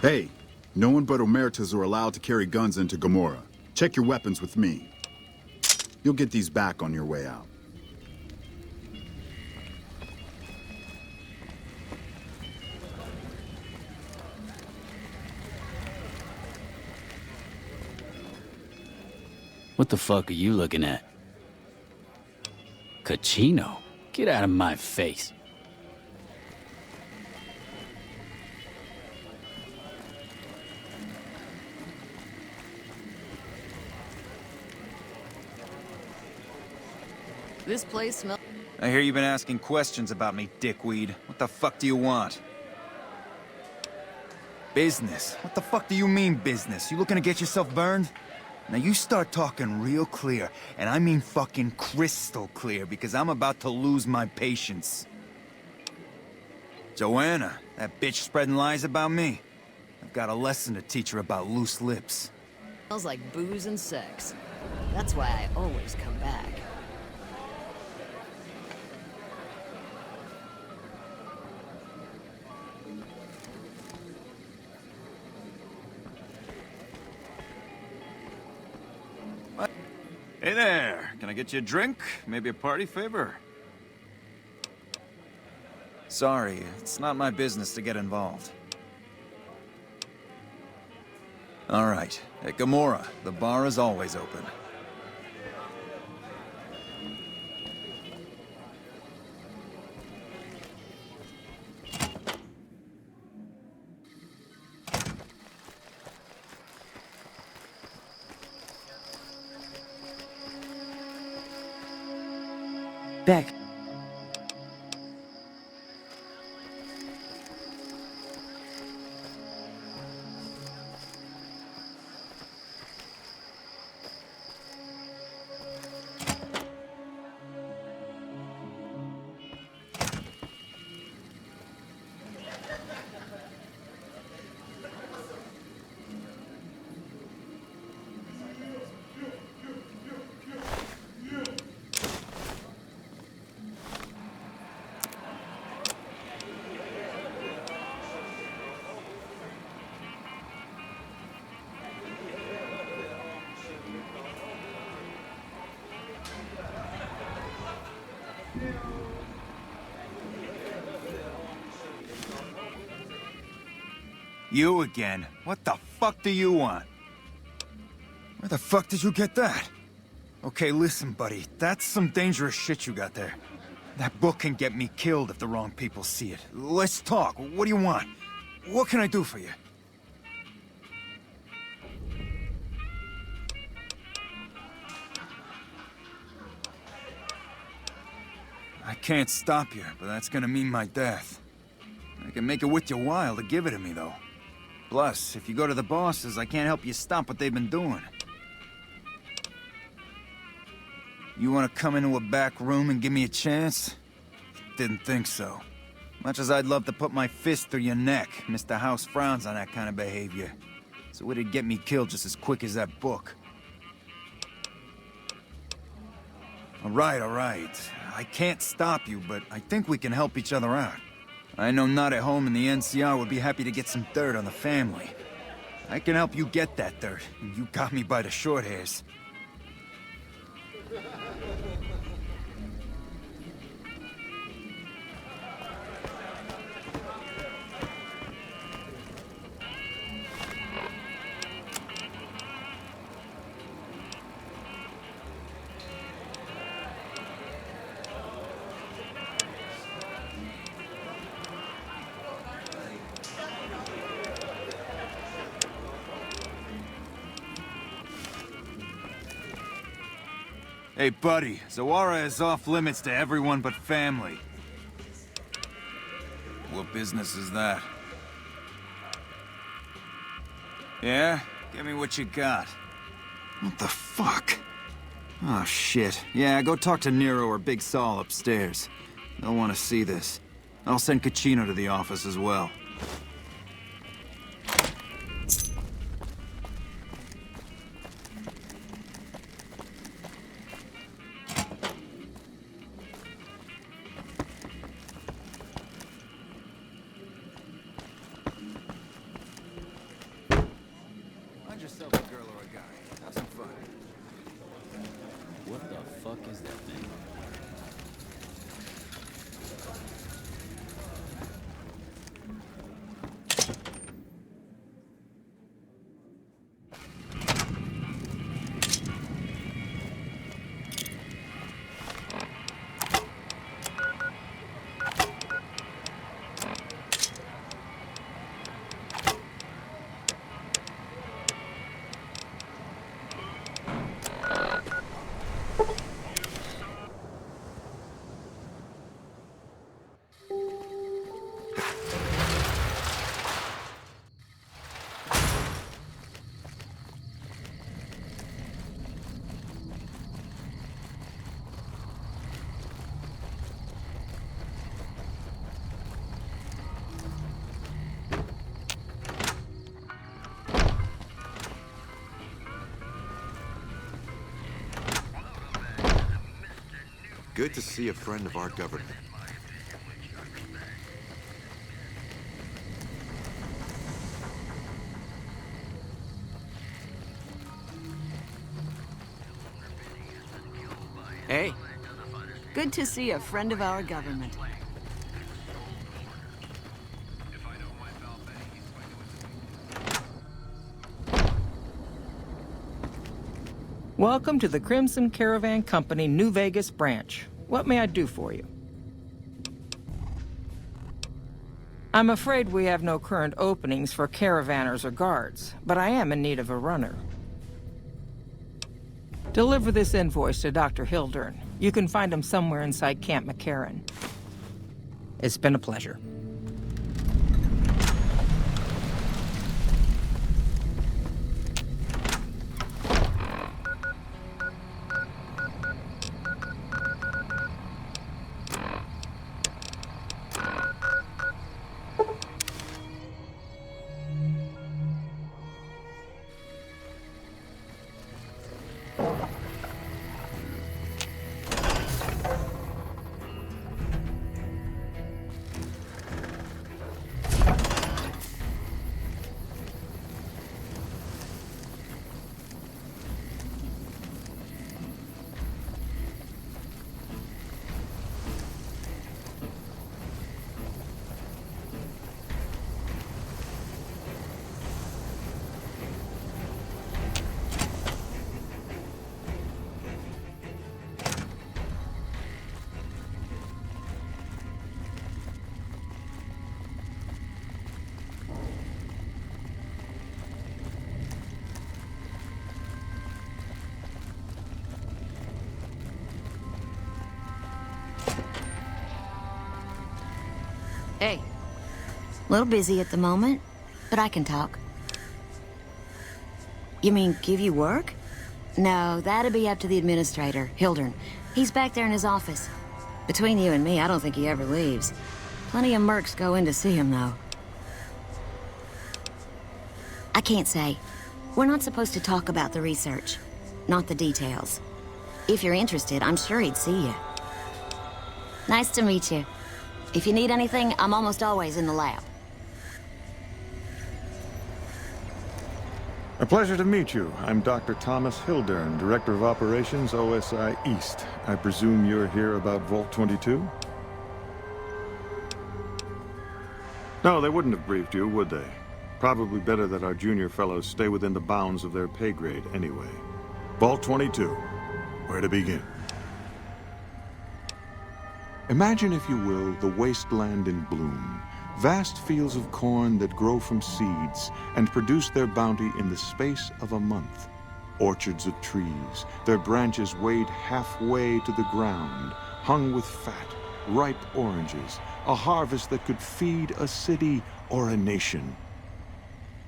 Hey, no one but Omertas are allowed to carry guns into Gomorrah. Check your weapons with me. You'll get these back on your way out. What the fuck are you looking at? Cachino? Get out of my face. This place smells... I hear you've been asking questions about me, dickweed. What the fuck do you want? Business? What the fuck do you mean, business? You looking to get yourself burned? Now you start talking real clear, and I mean fucking crystal clear, because I'm about to lose my patience. Joanna, that bitch spreading lies about me. I've got a lesson to teach her about loose lips. Smells like booze and sex. That's why I always come back. Hey there, can I get you a drink? Maybe a party favor? Sorry, it's not my business to get involved. All right, at Gomorrah, the bar is always open. Back. You again? What the fuck do you want? Where the fuck did you get that? Okay, listen, buddy. That's some dangerous shit you got there. That book can get me killed if the wrong people see it. Let's talk. What do you want? What can I do for you? I can't stop you, but that's gonna mean my death. I can make it worth your while to give it to me, though. Plus, if you go to the bosses, I can't help you stop what they've been doing. You want to come into a back room and give me a chance? Didn't think so. Much as I'd love to put my fist through your neck, Mr. House frowns on that kind of behavior. So it'd get me killed just as quick as that book. All right. I can't stop you, but I think we can help each other out. I know not at home in the NCR would be happy to get some dirt on the family. I can help you get that dirt, and you got me by the short hairs. Hey, buddy, Zawara is off limits to everyone but family. What business is that? Yeah? Give me what you got. What the fuck? Oh, shit. Yeah, go talk to Nero or Big Saul upstairs. They'll want to see this. I'll send Cachino to the office as well. Find yourself a girl or a guy. Have some fun. What the fuck is that thing? Good to see a friend of our government. Hey, Good to see a friend of our government. Welcome to the Crimson Caravan Company New Vegas branch. What may I do for you? I'm afraid we have no current openings for caravanners or guards, but I am in need of a runner. Deliver this invoice to Dr. Hildern. You can find him somewhere inside Camp McCarran. It's been a pleasure. Hey. A little busy at the moment, but I can talk. You mean give you work? No, that'd be up to the administrator, Hildern. He's back there in his office. Between you and me, I don't think he ever leaves. Plenty of mercs go in to see him, though. I can't say. We're not supposed to talk about the research, not the details. If you're interested, I'm sure he'd see you. Nice to meet you. If you need anything, I'm almost always in the lab. A pleasure to meet you. I'm Dr. Thomas Hildern, Director of Operations, OSI East. I presume you're here about Vault 22? No, they wouldn't have briefed you, would they? Probably better that our junior fellows stay within the bounds of their pay grade anyway. Vault 22. Where to begin? Imagine, if you will, the wasteland in bloom. Vast fields of corn that grow from seeds and produce their bounty in the space of a month. Orchards of trees, their branches weighed halfway to the ground, hung with fat, ripe oranges, a harvest that could feed a city or a nation.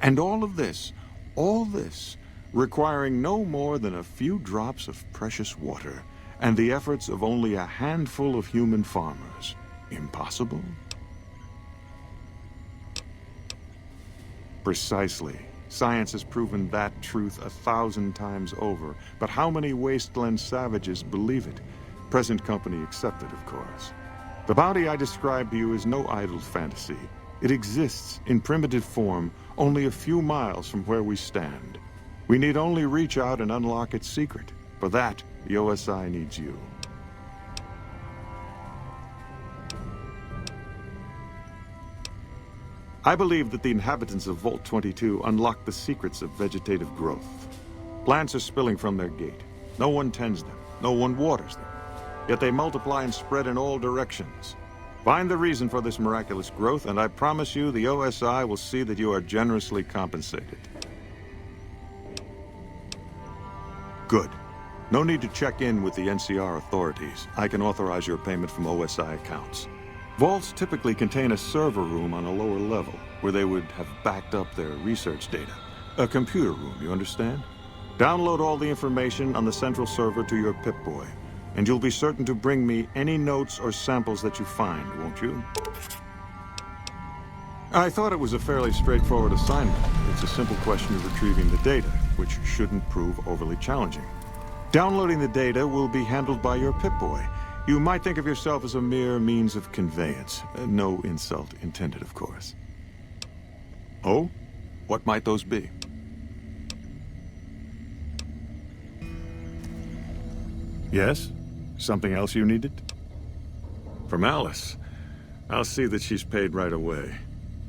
And all this, requiring no more than a few drops of precious water, and the efforts of only a handful of human farmers. Impossible? Precisely. Science has proven that truth 1,000 times over. But how many wasteland savages believe it? Present company accepted, of course. The bounty I described to you is no idle fantasy. It exists in primitive form only a few miles from where we stand. We need only reach out and unlock its secret. For that, the OSI needs you. I believe that the inhabitants of Vault 22 unlock the secrets of vegetative growth. Plants are spilling from their gate. No one tends them. No one waters them. Yet they multiply and spread in all directions. Find the reason for this miraculous growth, and I promise you the OSI will see that you are generously compensated. Good. No need to check in with the NCR authorities. I can authorize your payment from OSI accounts. Vaults typically contain a server room on a lower level, where they would have backed up their research data. A computer room, you understand? Download all the information on the central server to your Pip-Boy, and you'll be certain to bring me any notes or samples that you find, won't you? I thought it was a fairly straightforward assignment. It's a simple question of retrieving the data, which shouldn't prove overly challenging. Downloading the data will be handled by your Pip-Boy. You might think of yourself as a mere means of conveyance. No insult intended, of course. Oh? What might those be? Yes? Something else you needed? From Alice. I'll see that she's paid right away.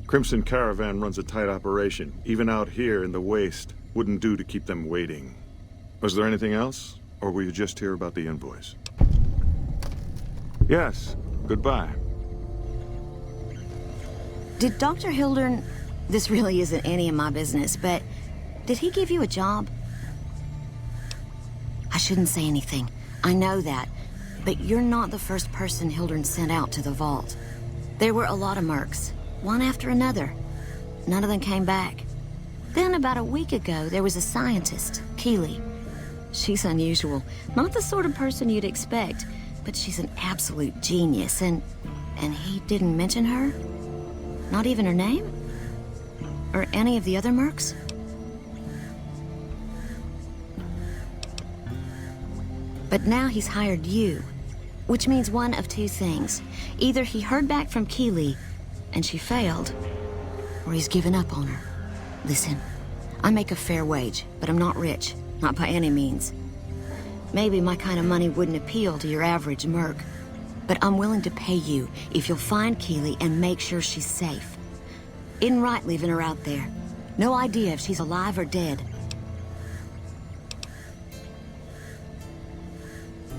Crimson Caravan runs a tight operation. Even out here in the waste, wouldn't do to keep them waiting. Was there anything else? Or were you just here about the invoice? Yes. Goodbye. Did Dr. Hildern... This really isn't any of my business, but... Did he give you a job? I shouldn't say anything. I know that. But you're not the first person Hildern sent out to the vault. There were a lot of mercs, one after another. None of them came back. Then about a week ago, there was a scientist, Keeley. She's unusual. Not the sort of person you'd expect, but she's an absolute genius, and he didn't mention her? Not even her name? Or any of the other mercs? But now he's hired you, which means one of two things. Either he heard back from Keeley, and she failed, or he's given up on her. Listen, I make a fair wage, but I'm not rich, not by any means. Maybe my kind of money wouldn't appeal to your average merc, but I'm willing to pay you if you'll find Keeley and make sure she's safe. Isn't right leaving her out there. No idea if she's alive or dead.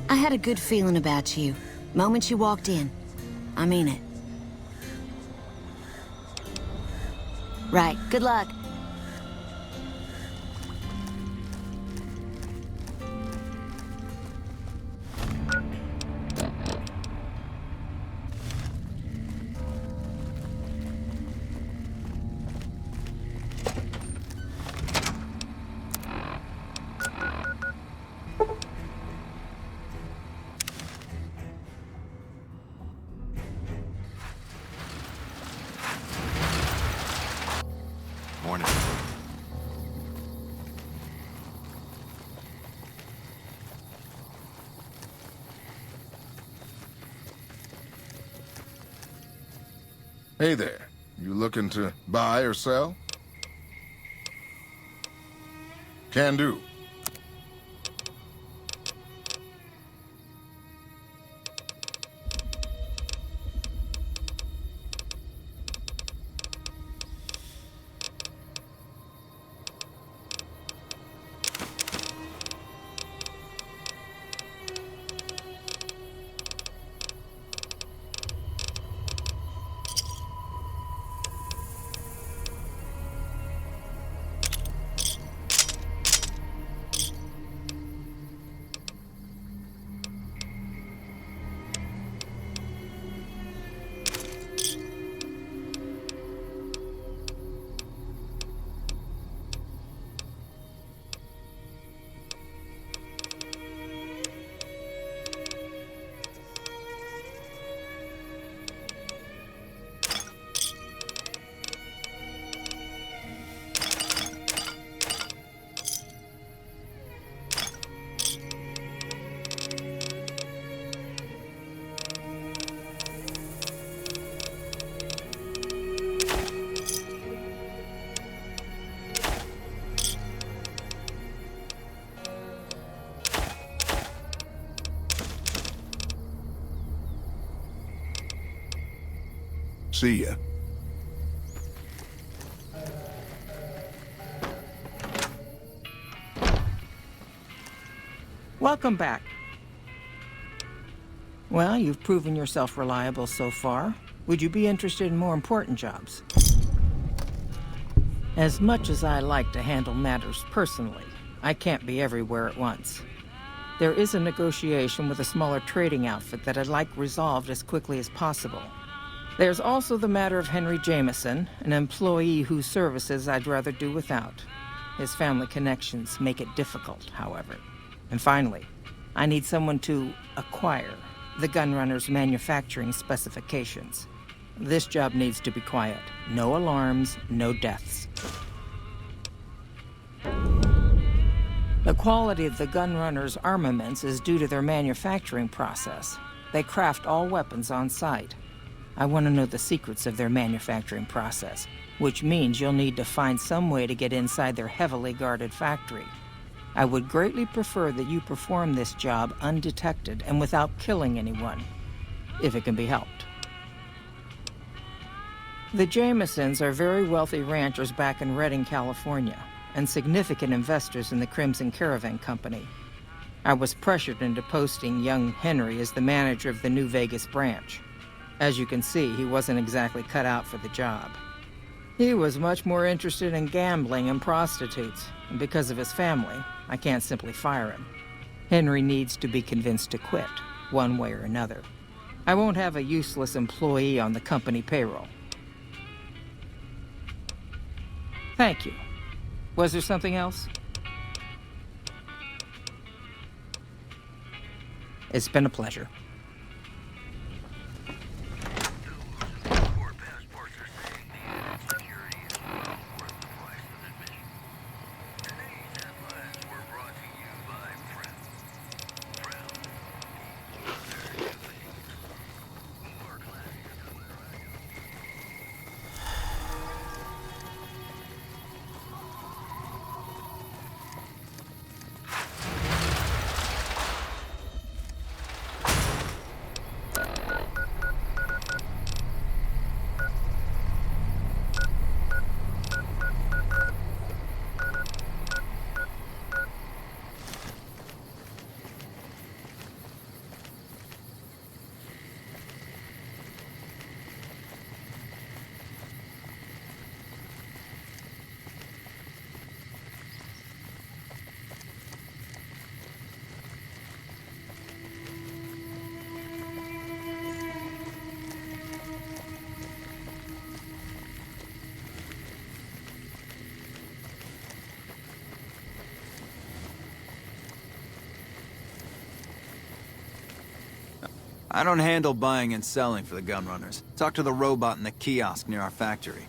I had a good feeling about you, moment you walked in. I mean it. Right, good luck. Morning. Hey there. You looking to buy or sell? Can do. See ya. Welcome back. Well, you've proven yourself reliable so far. Would you be interested in more important jobs? As much as I like to handle matters personally, I can't be everywhere at once. There is a negotiation with a smaller trading outfit that I'd like resolved as quickly as possible. There's also the matter of Henry Jameson, an employee whose services I'd rather do without. His family connections make it difficult, however. And finally, I need someone to acquire the Gunrunner's manufacturing specifications. This job needs to be quiet. No alarms, no deaths. The quality of the Gunrunner's armaments is due to their manufacturing process. They craft all weapons on site. I want to know the secrets of their manufacturing process, which means you'll need to find some way to get inside their heavily guarded factory. I would greatly prefer that you perform this job undetected and without killing anyone, if it can be helped. The Jamesons are very wealthy ranchers back in Redding, California, and significant investors in the Crimson Caravan Company. I was pressured into posting young Henry as the manager of the New Vegas branch. As you can see, he wasn't exactly cut out for the job. He was much more interested in gambling and prostitutes, and because of his family, I can't simply fire him. Henry needs to be convinced to quit, one way or another. I won't have a useless employee on the company payroll. Thank you. Was there something else? It's been a pleasure. I don't handle buying and selling for the Gunrunners. Talk to the robot in the kiosk near our factory.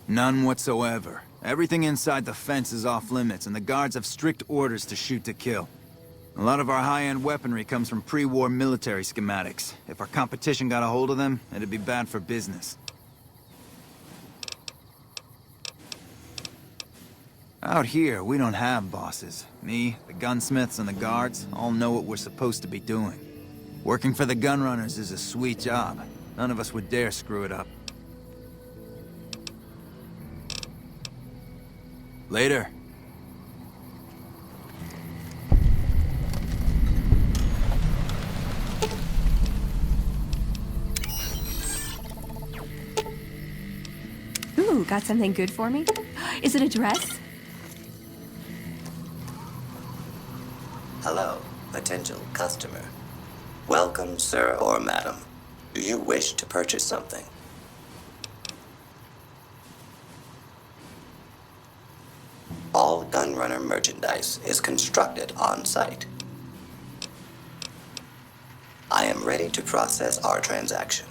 None whatsoever. Everything inside the fence is off limits, and the guards have strict orders to shoot to kill. A lot of our high-end weaponry comes from pre-war military schematics. If our competition got a hold of them, it'd be bad for business. Out here, we don't have bosses. Me, the gunsmiths, and the guards all know what we're supposed to be doing. Working for the Gunrunners is a sweet job. None of us would dare screw it up. Later. Ooh, got something good for me? Is it a dress? Hello, potential customer. Welcome, sir or madam. Do you wish to purchase something? All Gunrunner merchandise is constructed on site. I am ready to process our transaction.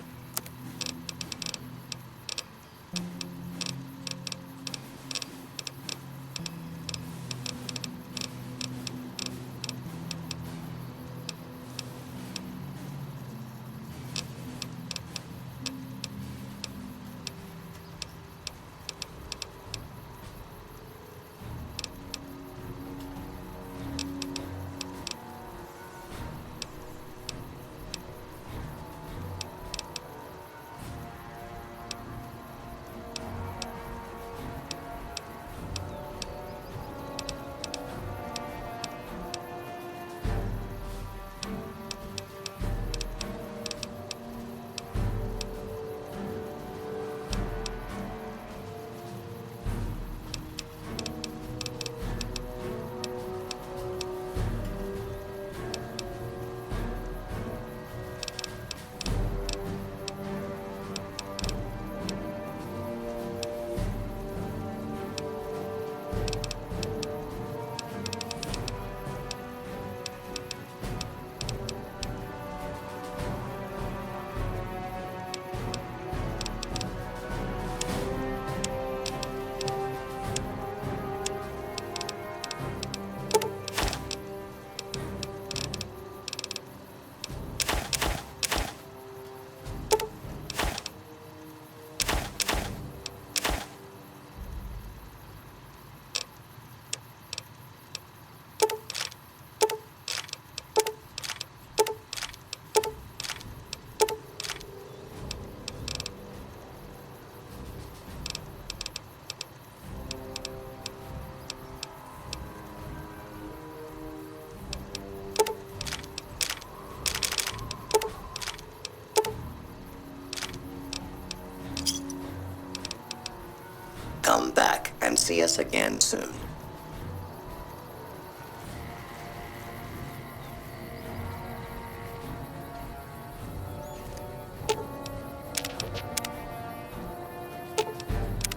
come back and see us again soon.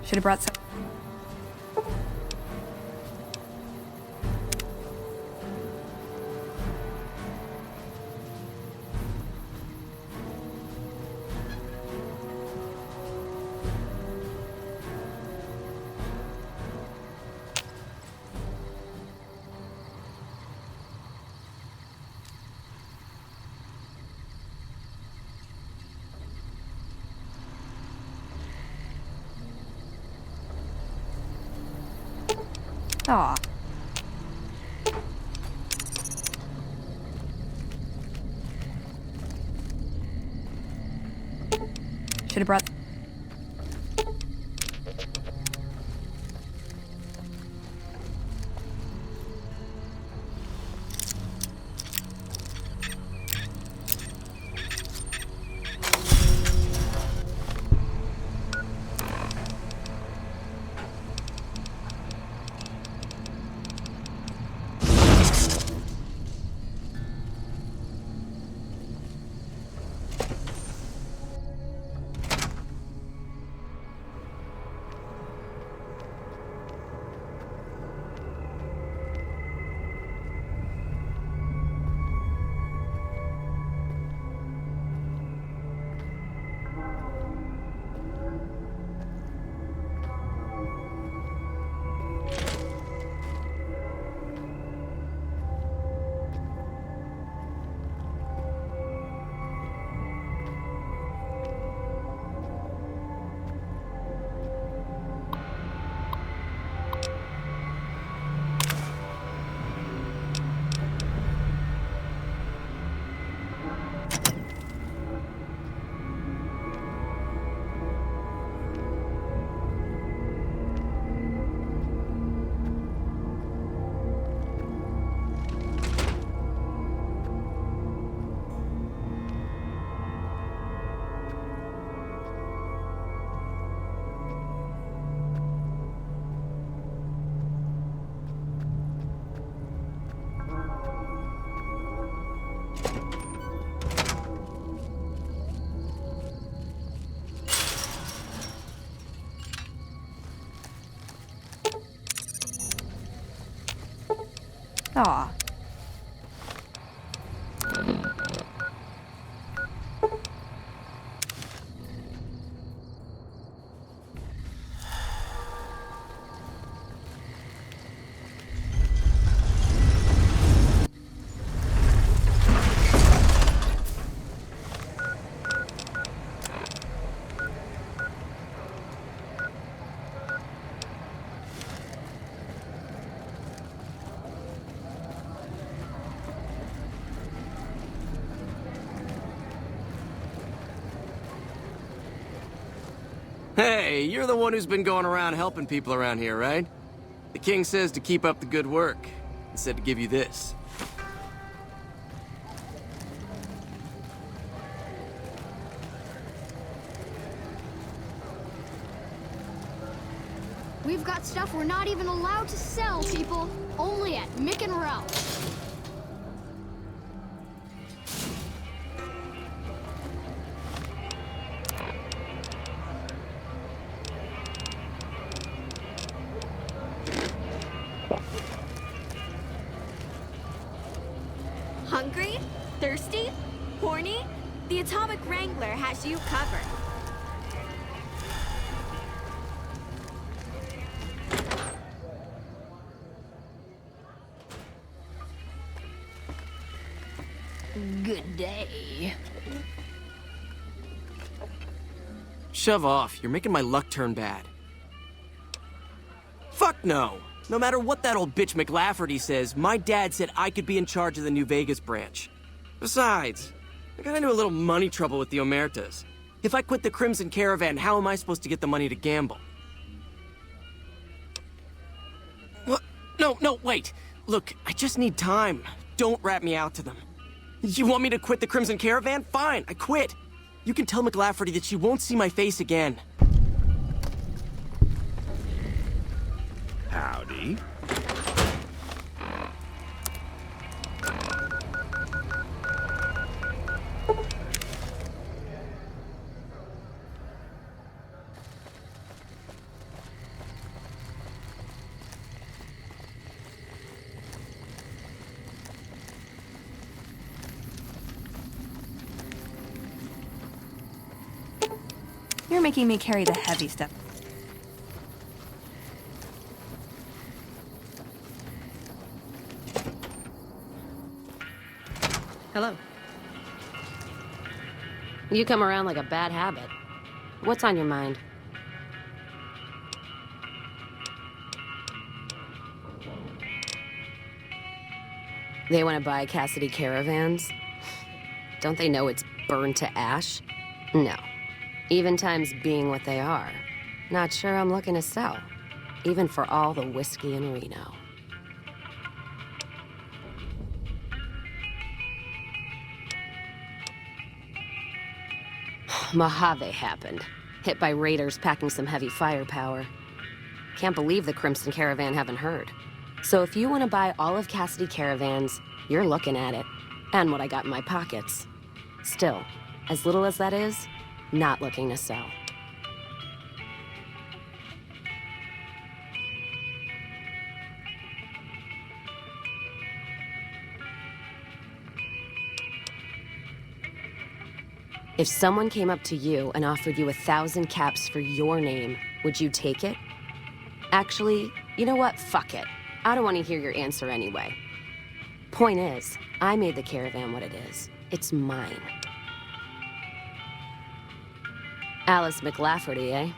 Should have brought some. Aw. Should have brought. Aw. Hey, you're the one who's been going around helping people around here, right? The king says to keep up the good work, and said to give you this. We've got stuff we're not even allowed to sell, people. Only at Mick and Ralph. Hungry? Thirsty? Horny? The Atomic Wrangler has you covered. Good day. Shove off. You're making my luck turn bad. Fuck no. No matter what that old bitch McLafferty says, my dad said I could be in charge of the New Vegas branch. Besides, I got into a little money trouble with the Omertas. If I quit the Crimson Caravan, how am I supposed to get the money to gamble? What? No, wait. Look, I just need time. Don't rat me out to them. You want me to quit the Crimson Caravan? Fine, I quit. You can tell McLafferty that she won't see my face again. You're making me carry the heavy stuff. Hello. You come around like a bad habit. What's on your mind? They want to buy Cassidy caravans? Don't they know it's burned to ash? No. Even times being what they are. Not sure I'm looking to sell. Even for all the whiskey in Reno. Mojave happened. Hit by raiders packing some heavy firepower. Can't believe the Crimson Caravan haven't heard. So if you want to buy all of Cassidy caravans, you're looking at it. And what I got in my pockets. Still, as little as that is, not looking to sell. If someone came up to you and offered you 1,000 caps for your name, would you take it? Actually, you know what? Fuck it. I don't want to hear your answer anyway. Point is, I made the caravan what it is. It's mine. Alice McLafferty, eh?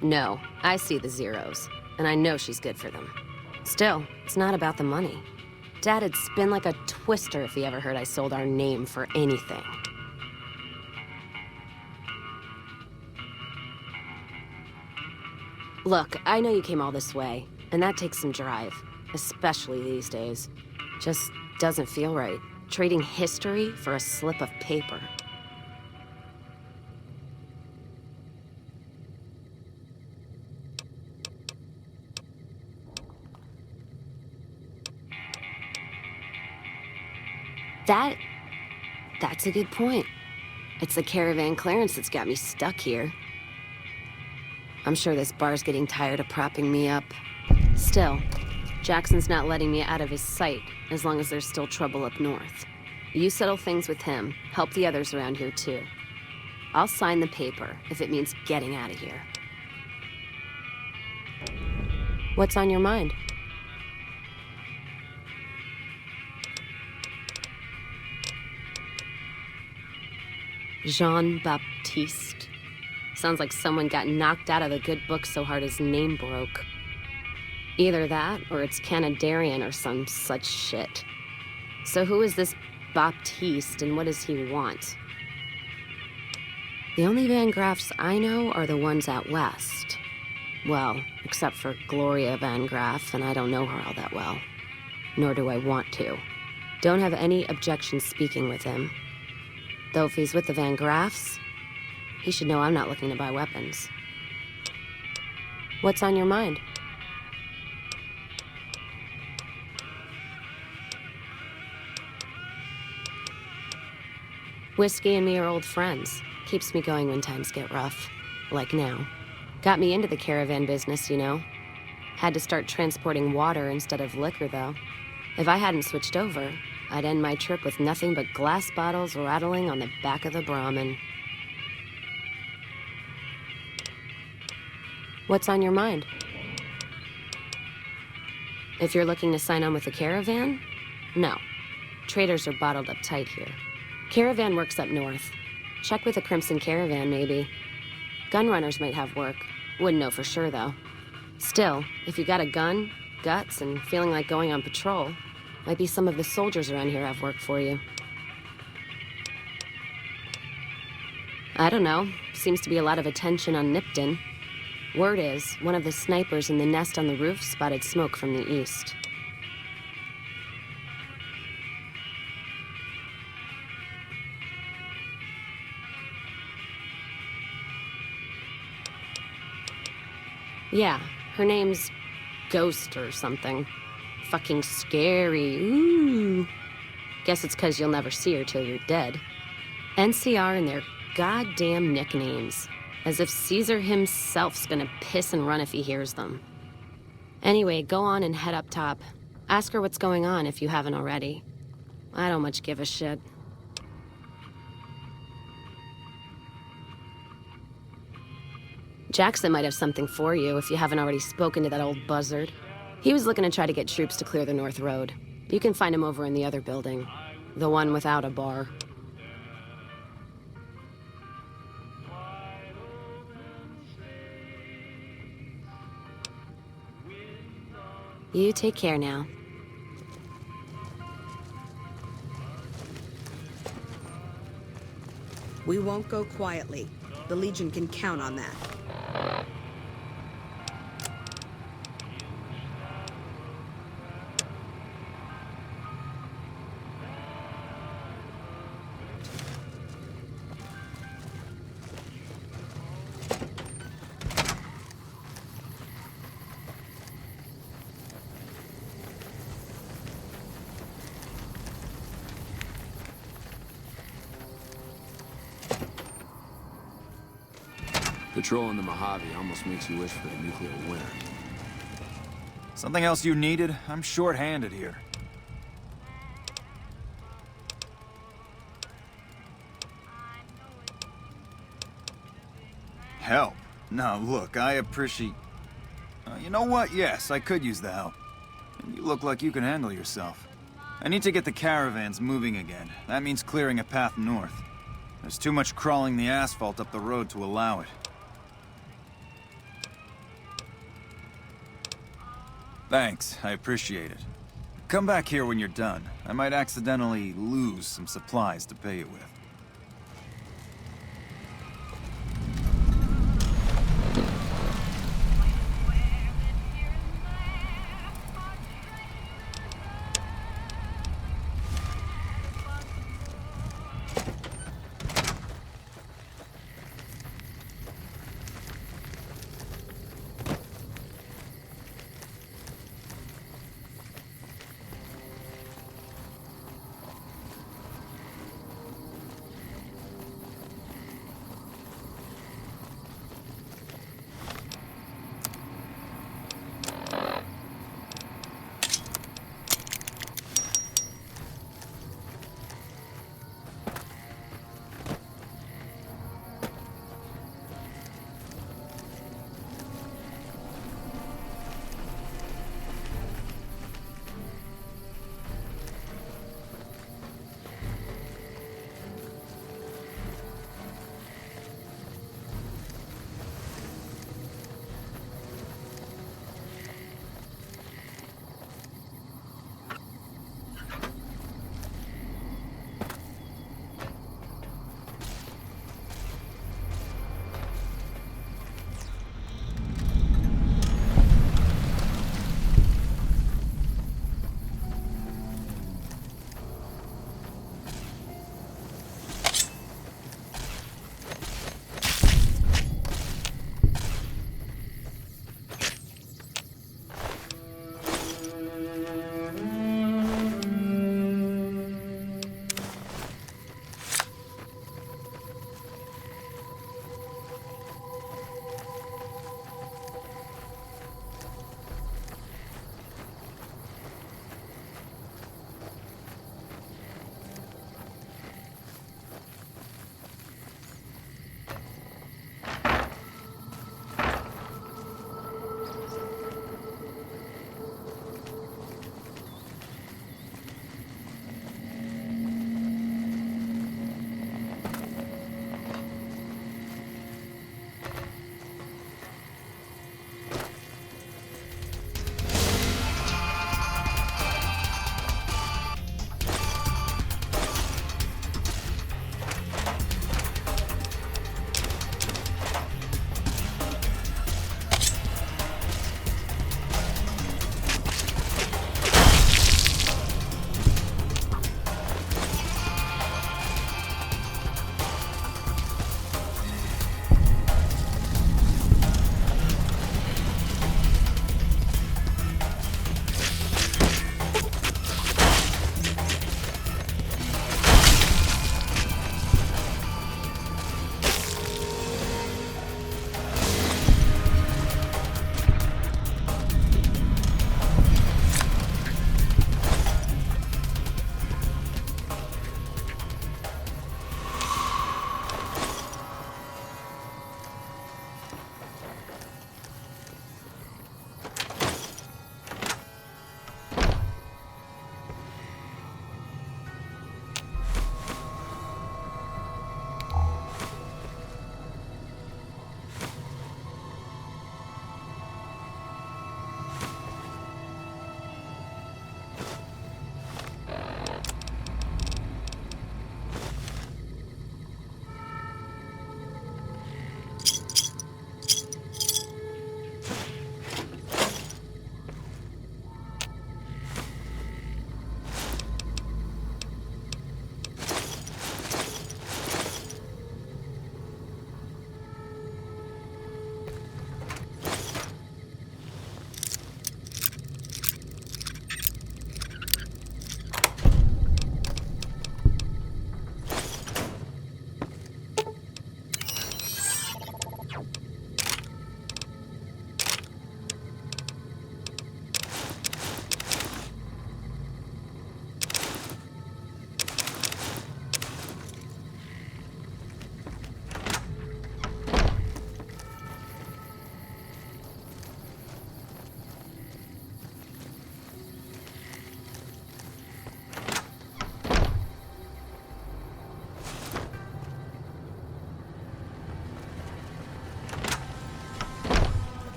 No, I see the zeros, and I know she's good for them. Still, it's not about the money. Dad'd spin like a twister if he ever heard I sold our name for anything. Look, I know you came all this way, and that takes some drive, especially these days. Just doesn't feel right, trading history for a slip of paper. That's a good point. It's the caravan clearance that's got me stuck here. I'm sure this bar's getting tired of propping me up. Still, Jackson's not letting me out of his sight as long as there's still trouble up north. You settle things with him, help the others around here too. I'll sign the paper if it means getting out of here. What's on your mind? Jean-Baptiste. Sounds like someone got knocked out of the good book so hard his name broke. Either that, or it's Canadarian or some such shit. So who is this Baptiste, and what does he want? The only Van Graffs I know are the ones out west. Well, except for Gloria Van Graff, and I don't know her all that well. Nor do I want to. Don't have any objection speaking with him. Though if he's with the Van Graffs, he should know I'm not looking to buy weapons. What's on your mind? Whiskey and me are old friends. Keeps me going when times get rough. Like now. Got me into the caravan business, you know. Had to start transporting water instead of liquor, though. If I hadn't switched over, I'd end my trip with nothing but glass bottles rattling on the back of the Brahmin. What's on your mind? If you're looking to sign on with the caravan? No. Traders are bottled up tight here. Caravan works up north. Check with the Crimson Caravan, maybe. Gunrunners might have work. Wouldn't know for sure, though. Still, if you got a gun, guts, and feeling like going on patrol, might be some of the soldiers around here have work for you. I don't know. Seems to be a lot of attention on Nipton. Word is, one of the snipers in the nest on the roof spotted smoke from the east. Yeah, her name's Ghost or something. Fucking scary. Ooh. Guess it's 'cause you'll never see her till you're dead. NCR and their goddamn nicknames. As if Caesar himself's gonna piss and run if he hears them. Anyway, go on and head up top. Ask her what's going on if you haven't already. I don't much give a shit. Jackson might have something for you if you haven't already spoken to that old buzzard. He was looking to try to get troops to clear the North Road. You can find him over in the other building. The one without a bar. You take care now. We won't go quietly. The Legion can count on that. Patrolling the Mojave almost makes you wish for a nuclear winter. Something else you needed? I'm short-handed here. Help? Now, look, I appreciate... you know what? Yes, I could use the help. And you look like you can handle yourself. I need to get the caravans moving again. That means clearing a path north. There's too much crawling the asphalt up the road to allow it. Thanks, I appreciate it. Come back here when you're done. I might accidentally lose some supplies to pay you with.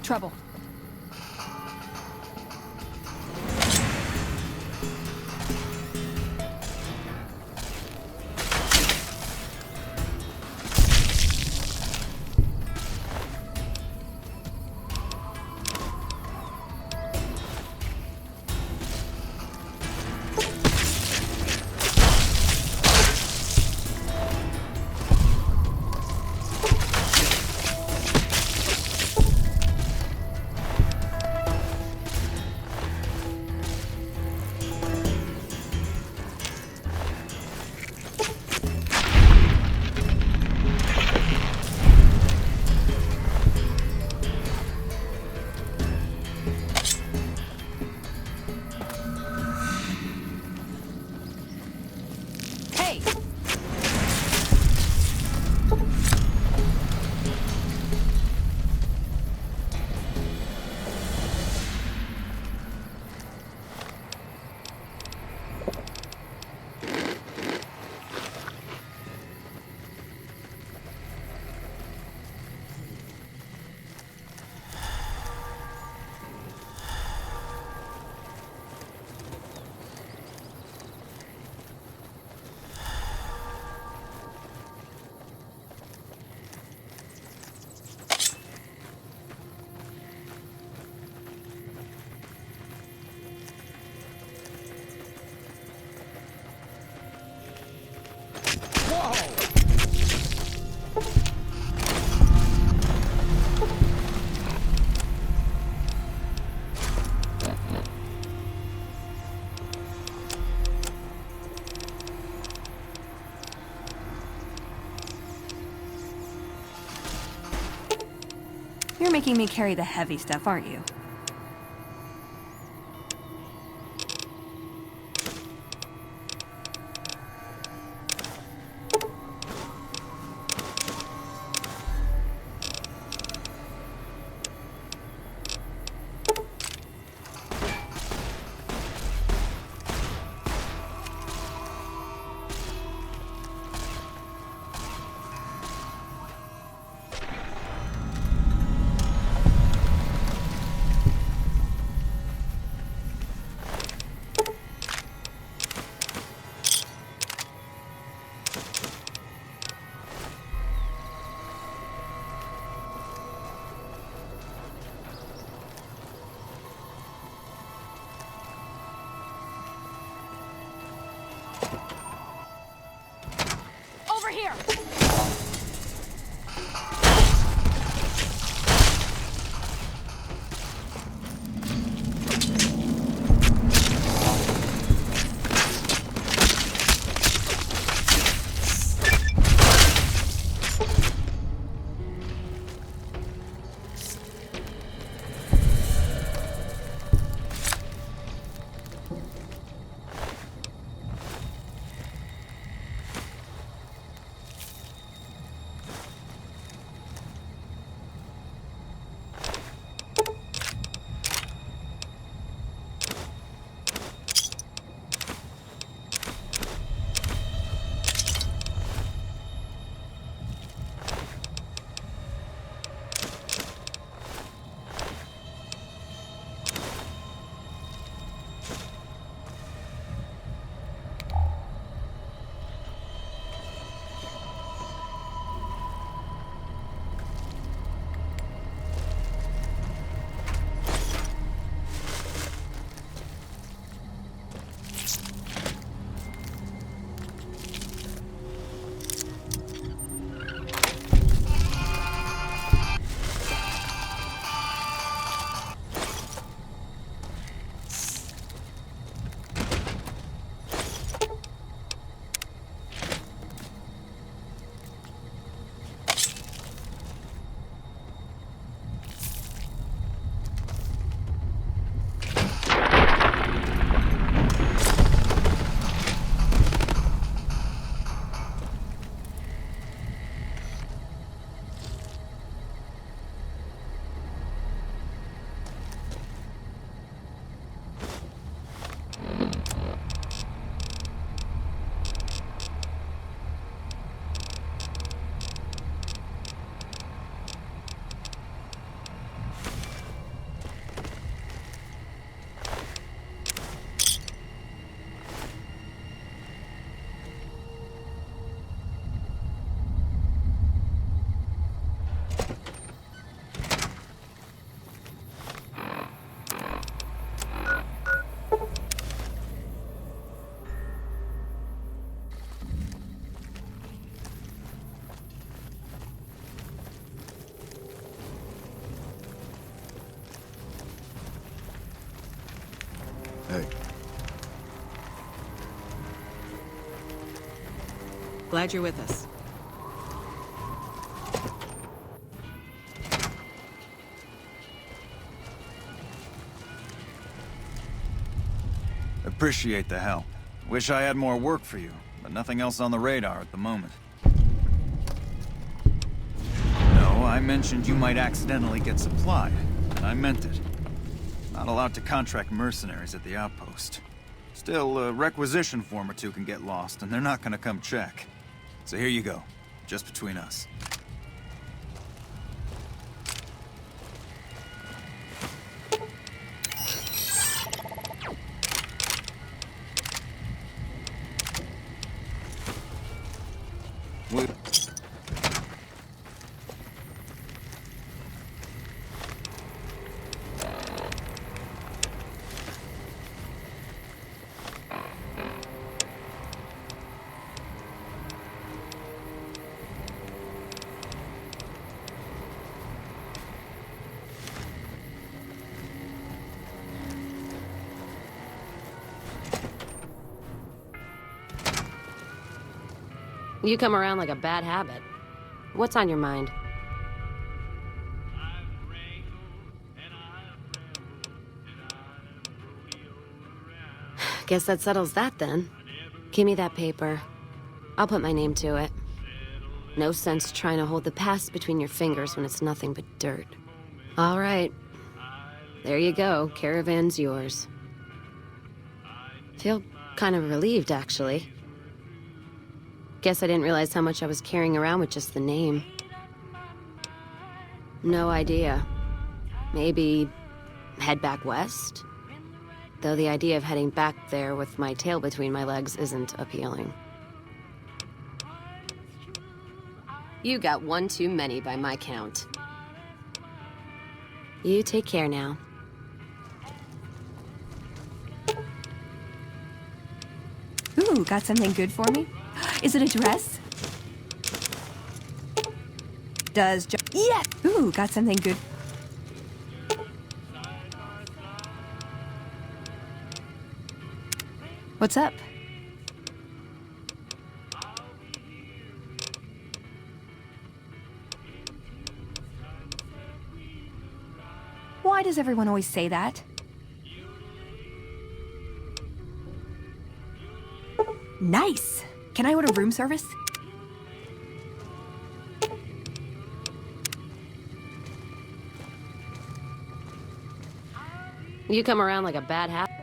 Trouble. You're making me carry the heavy stuff, aren't you? Over here! Hey. Glad you're with us. Appreciate the help. Wish I had more work for you, but nothing else on the radar at the moment. No, I mentioned you might accidentally get supplied, and I meant it. Not allowed to contract mercenaries at the outpost. Still, a requisition form or two can get lost, and they're not gonna come check. So here you go, just between us. You come around like a bad habit. What's on your mind? Guess that settles that then. Give me that paper. I'll put my name to it. No sense trying to hold the past between your fingers when it's nothing but dirt. All right. There you go. Caravan's yours. Feel kind of relieved, actually. Guess I didn't realize how much I was carrying around with just the name. No idea. Maybe head back west? Though the idea of heading back there with my tail between my legs isn't appealing. You got one too many by my count. You take care now. Ooh, got something good for me? Is it a dress? Yes! Ooh, got something good. What's up? Why does everyone always say that? Nice! Can I order room service? You come around like a bad habit.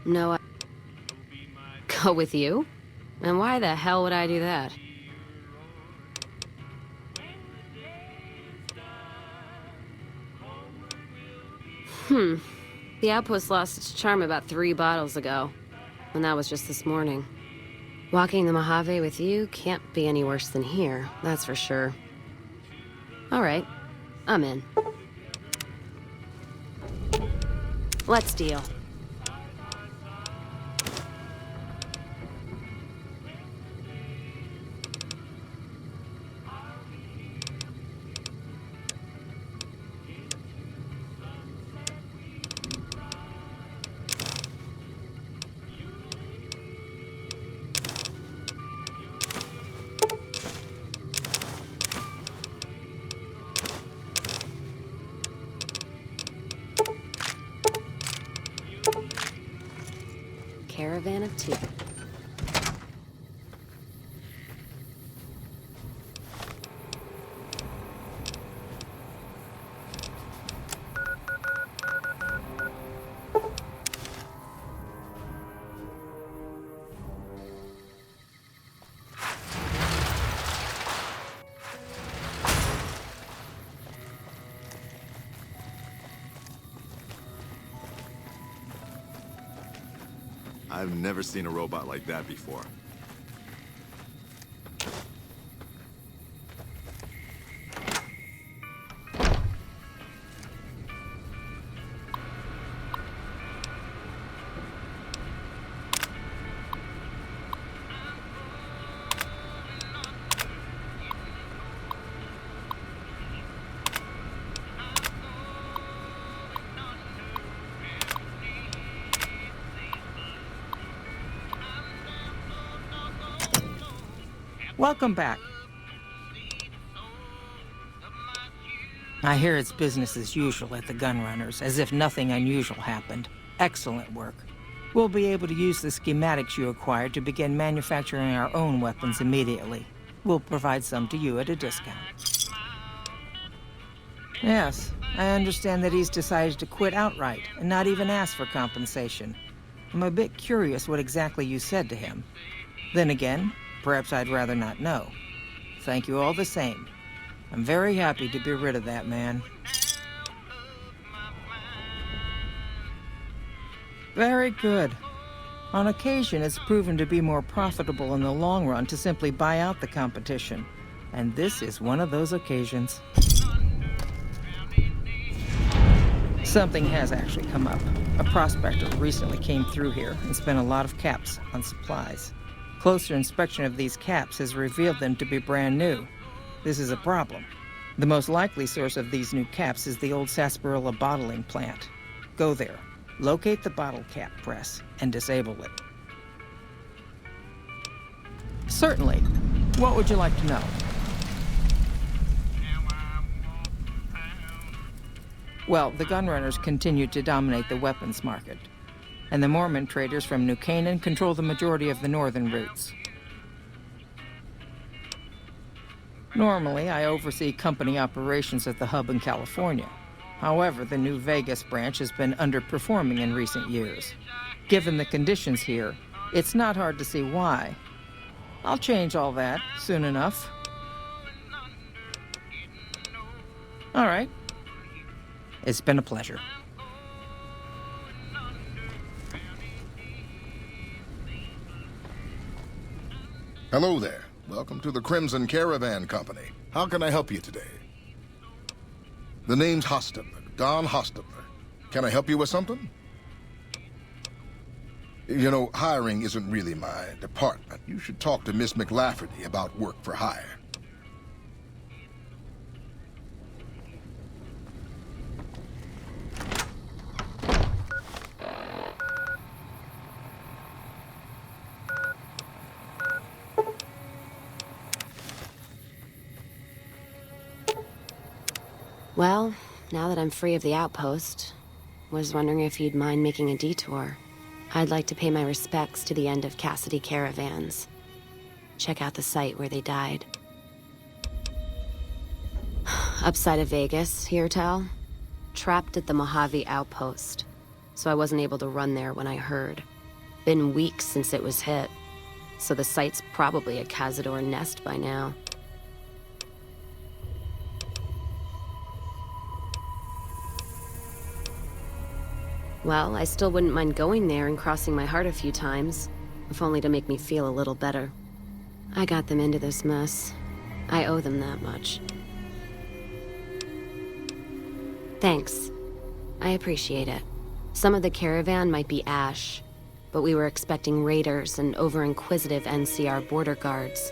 No, I go with you? And why the hell would I do that? The outpost lost its charm about 3 bottles ago. And that was just this morning. Walking the Mojave with you can't be any worse than here, that's for sure. All right, I'm in. Let's deal. Caravan of 2. I've never seen a robot like that before. Welcome back. I hear it's business as usual at the Gunrunners, as if nothing unusual happened. Excellent work. We'll be able to use the schematics you acquired to begin manufacturing our own weapons immediately. We'll provide some to you at a discount. Yes, I understand that he's decided to quit outright and not even ask for compensation. I'm a bit curious what exactly you said to him. Then again, perhaps I'd rather not know. Thank you all the same. I'm very happy to be rid of that man. Very good. On occasion, it's proven to be more profitable in the long run to simply buy out the competition. And this is one of those occasions. Something has actually come up. A prospector recently came through here and spent a lot of caps on supplies. Closer inspection of these caps has revealed them to be brand new. This is a problem. The most likely source of these new caps is the old sarsaparilla bottling plant. Go there, locate the bottle cap press, and disable it. Certainly. What would you like to know? Well, the Gunrunners continue to dominate the weapons market, and the Mormon traders from New Canaan control the majority of the northern routes. Normally, I oversee company operations at the hub in California. However, the New Vegas branch has been underperforming in recent years. Given the conditions here, it's not hard to see why. I'll change all that soon enough. All right. It's been a pleasure. Hello there. Welcome to the Crimson Caravan Company. How can I help you today? The name's Hostetler, Don Hostetler. Can I help you with something? You know, hiring isn't really my department. You should talk to Miss McLafferty about work for hire. Well, now that I'm free of the outpost, was wondering if you'd mind making a detour. I'd like to pay my respects to the end of Cassidy caravans. Check out the site where they died. Upside of Vegas, here, Tal. Trapped at the Mojave outpost, so I wasn't able to run there when I heard. Been weeks since it was hit, so the site's probably a Cazador nest by now. Well, I still wouldn't mind going there and crossing my heart a few times, if only to make me feel a little better. I got them into this mess. I owe them that much. Thanks. I appreciate it. Some of the caravan might be ash, but we were expecting raiders and over-inquisitive NCR border guards.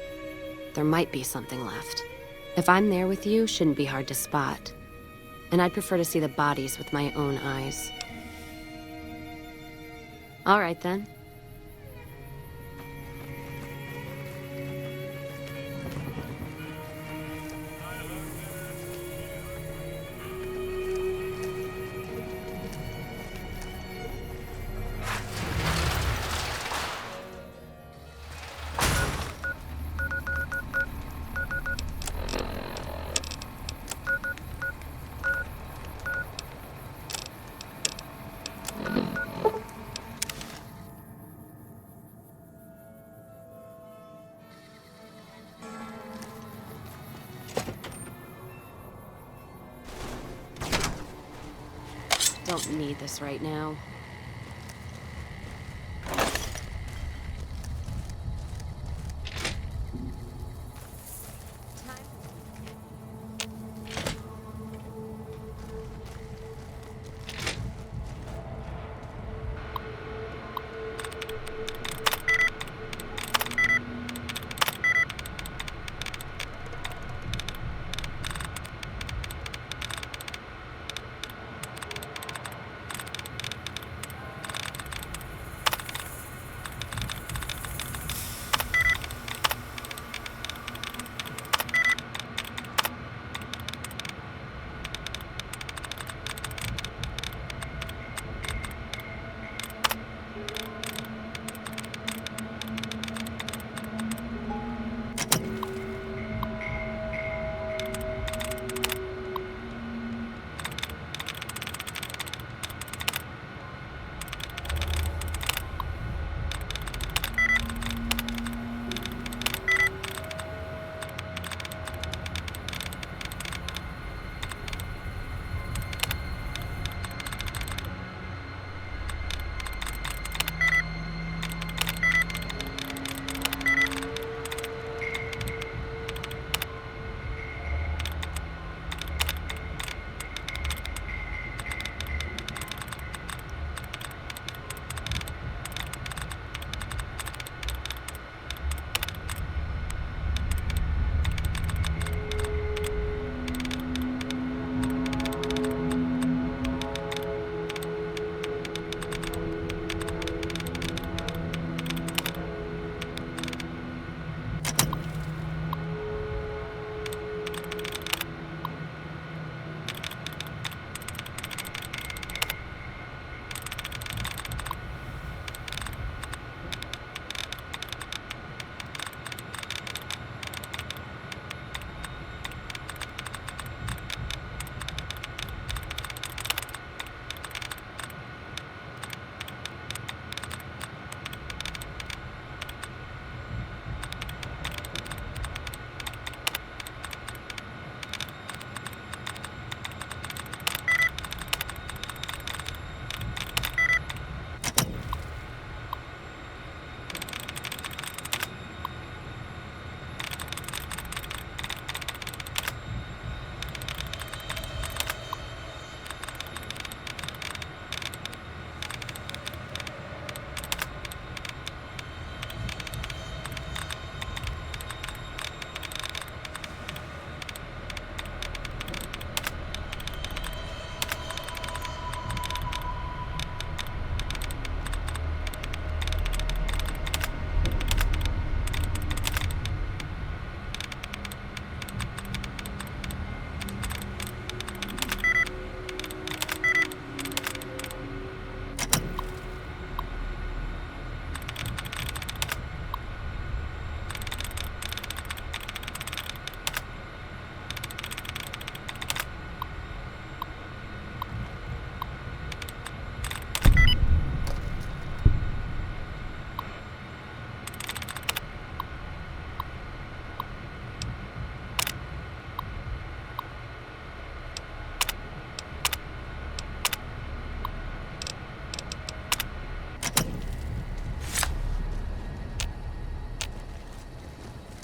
There might be something left. If I'm there with you, shouldn't be hard to spot. And I'd prefer to see the bodies with my own eyes. All right, then. Don't need this right now.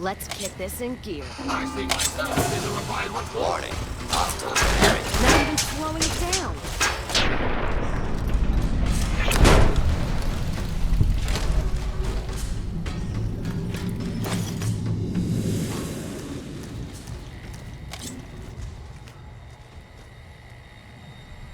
Let's get this in gear. Warning. Hostile preparing. Not even slowing it down.